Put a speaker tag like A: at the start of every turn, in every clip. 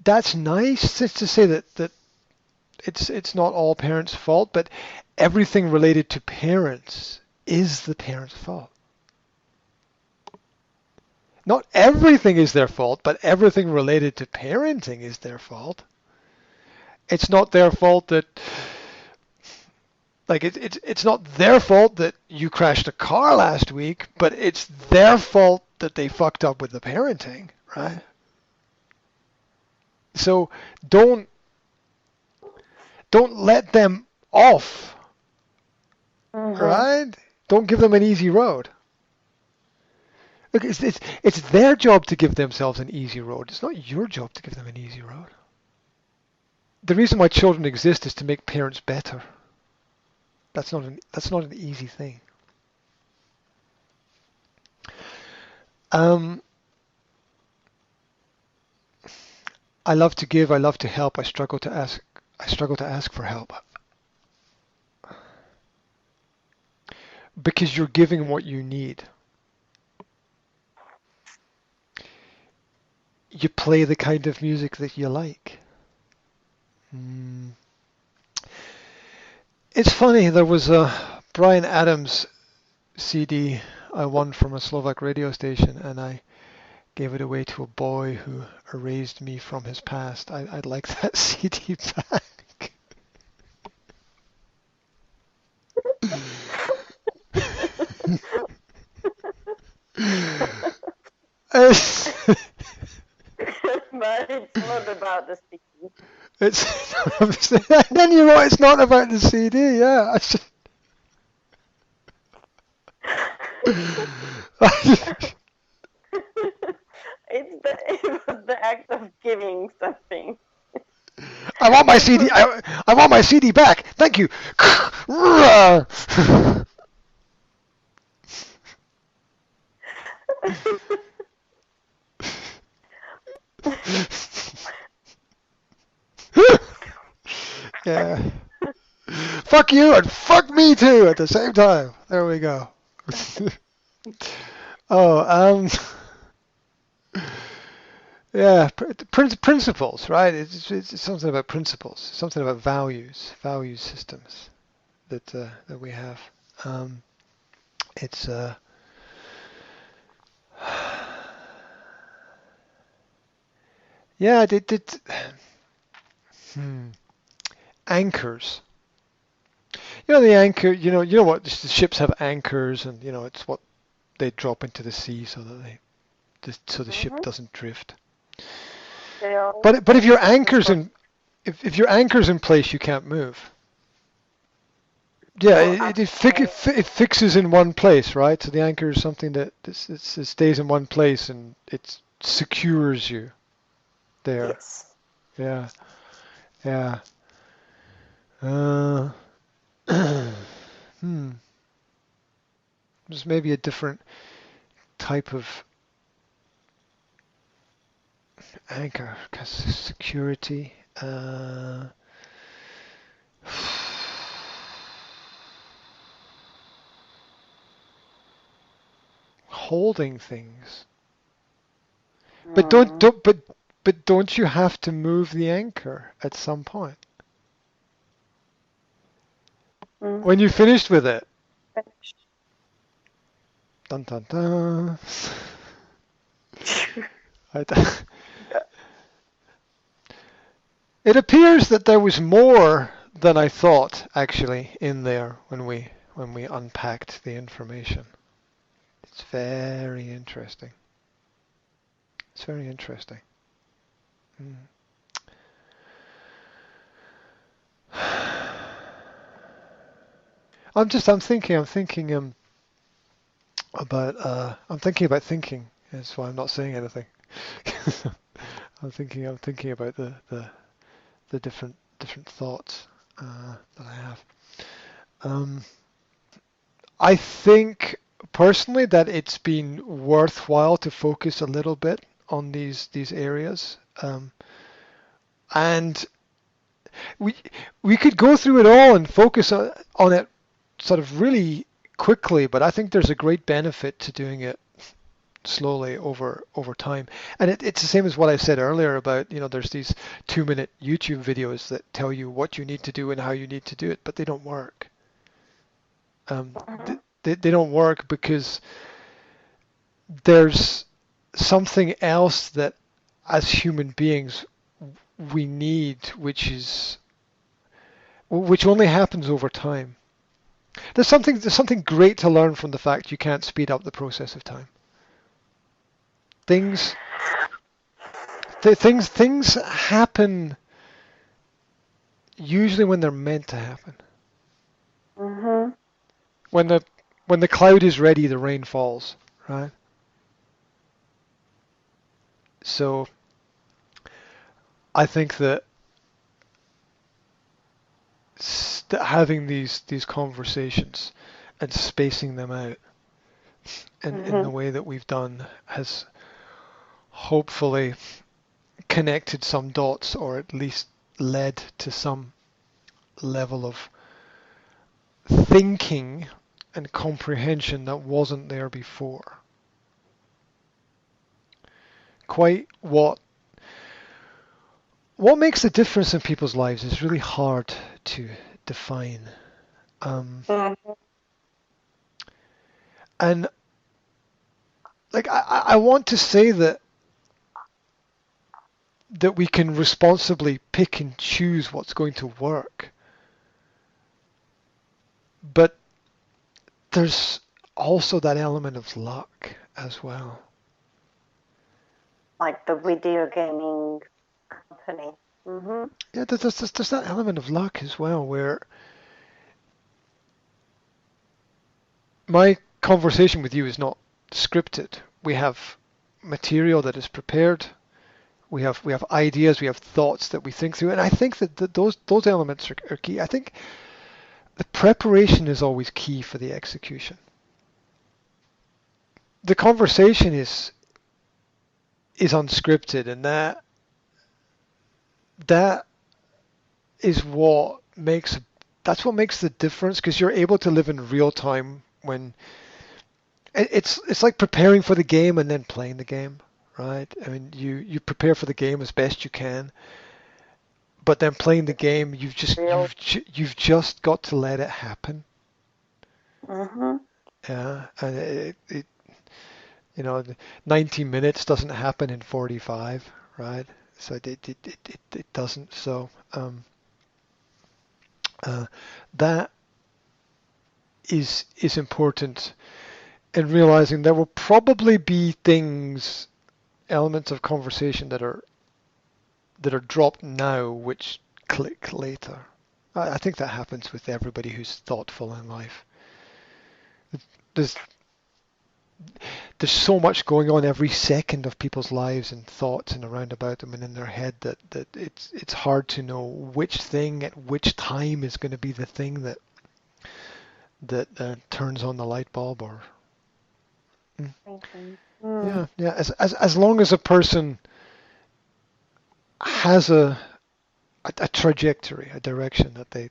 A: that's nice to say that it's not all parents' fault, but everything related to parents is the parents' fault. Not everything is their fault, but everything related to parenting is their fault. It's not their fault that, like, it's not their fault that you crashed a car last week, but it's their fault that they fucked up with the parenting, right? So don't let them off,
B: Mm-hmm.
A: right? Don't give them an easy road. Look, it's their job to give themselves an easy road. It's not your job to give them an easy road. The reason why children exist is to make parents better. That's not an easy thing. Um, I love to give. I love to help. I struggle to ask. I struggle to ask for help because you're giving what you need. You play the kind of music that you like. Mm. It's funny. There was a Bryan Adams CD I won from a Slovak radio station, and I gave it away to a boy who erased me from his past. I'd like that CD back. it's,
B: But it's not about the CD.
A: then you're right. It's not about the CD. Yeah.
B: It was the act of giving something.
A: I want my CD. I want my CD back. Thank you. Yeah. Fuck you and fuck me too at the same time. There we go. Oh, yeah, principles, right? It's something about principles, something about value systems that we have. Um, it's yeah, hmm, anchors. The anchor. You know what? The ships have anchors, and it's what they drop into the sea so that so the ship
B: Mm-hmm.
A: doesn't drift.
B: They all
A: But if your
B: use
A: anchor's
B: for
A: in if your anchor's in place, you can't move. Yeah,
B: well,
A: it fixes in one place, right? So the anchor is something that it stays in one place and it secures you there.
B: yes.
A: Yeah, yeah. Uh, hmm. There's maybe a different type of anchor, 'cause security. Holding things. But don't
B: Mm.
A: don't but don't you have to move the anchor at some point
B: Mm.
A: when you finished with it? Dun dun dun. I d- It appears that there was more than I thought actually in there when we unpacked the information. It's very interesting. It's very interesting. Mm. I'm thinking I'm thinking about thinking. That's why I'm not saying anything. I'm thinking about the different thoughts that I have. Um, I think personally that it's been worthwhile to focus a little bit on these areas, and we we could go through it all and focus on it sort of really quickly, but I think there's a great benefit to doing it slowly over time. And it's the same as what I said earlier about, there's these 2-minute YouTube videos that tell you what you need to do and how you need to do it, but they don't work. They don't work because there's something else that as human beings we need, which only happens over time. There's something great to learn from the fact you can't speed up the process of time. Things happen usually when they're meant to happen.
B: Mm-hmm.
A: When the cloud is ready, the rain falls, right? So I think that having these conversations and spacing them out in the way that we've done has hopefully connected some dots, or at least led to some level of thinking and comprehension that wasn't there before. Quite what makes the difference in people's lives is really hard to define. And like I want to say that we can responsibly pick and choose what's going to work. But there's also that element of luck as well.
B: Like the video gaming company. Mm-hmm.
A: Yeah, there's that element of luck as well, where my conversation with you is not scripted. We have material that is prepared. We have ideas, we have thoughts that we think through, and I think that those elements are key. I think the preparation is always key for the execution. The conversation is unscripted, and that is what makes the difference, because you're able to live in real time when it's like preparing for the game and then playing the game, right? I mean, you prepare for the game as best you can, but then playing the game, you've just got to let it happen.
B: Mm-hmm.
A: Yeah, and it 90 minutes doesn't happen in 45, right? So it doesn't. So that is important, in realizing there will probably be elements of conversation that are dropped now which click later. I think that happens with everybody who's thoughtful in life. There's so much going on every second of people's lives and thoughts and around about them and in their head that it's hard to know which thing at which time is going to be the thing that turns on the light bulb, or yeah. As long as a person has a trajectory, a direction that they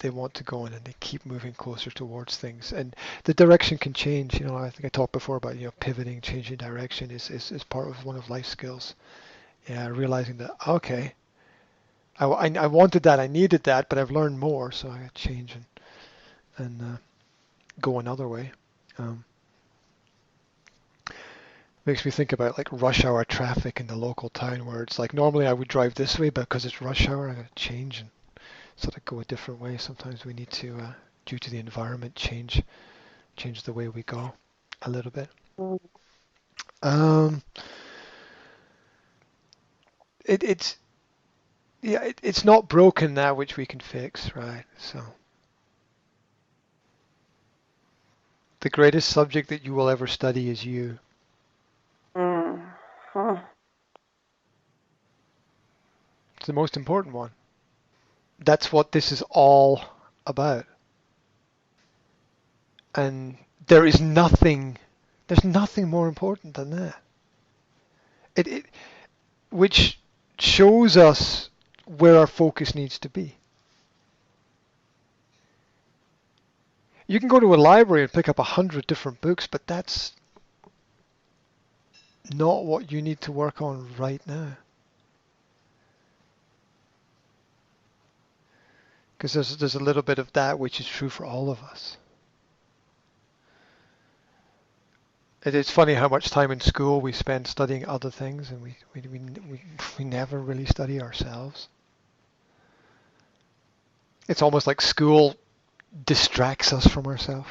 A: want to go in, and they keep moving closer towards things, and the direction can change. I think I talked before about pivoting, changing direction is part of one of life skills. Yeah, realizing that, okay, I wanted that, I needed that, but I've learned more, so I change and go another way. Makes me think about like rush hour traffic in the local town, where it's like normally I would drive this way, but because it's rush hour, I got to change and sort of go a different way. Sometimes we need to, due to the environment, change the way we go a little bit. It's not broken that which we can fix, right? So the greatest subject that you will ever study is you. It's the most important one. That's what this is all about. And there's nothing more important than that. Which shows us where our focus needs to be. You can go to a library and pick up 100 different books, but that's not what you need to work on right now. Because there's a little bit of that which is true for all of us. It is funny how much time in school we spend studying other things, and we never really study ourselves. It's almost like school distracts us from ourselves.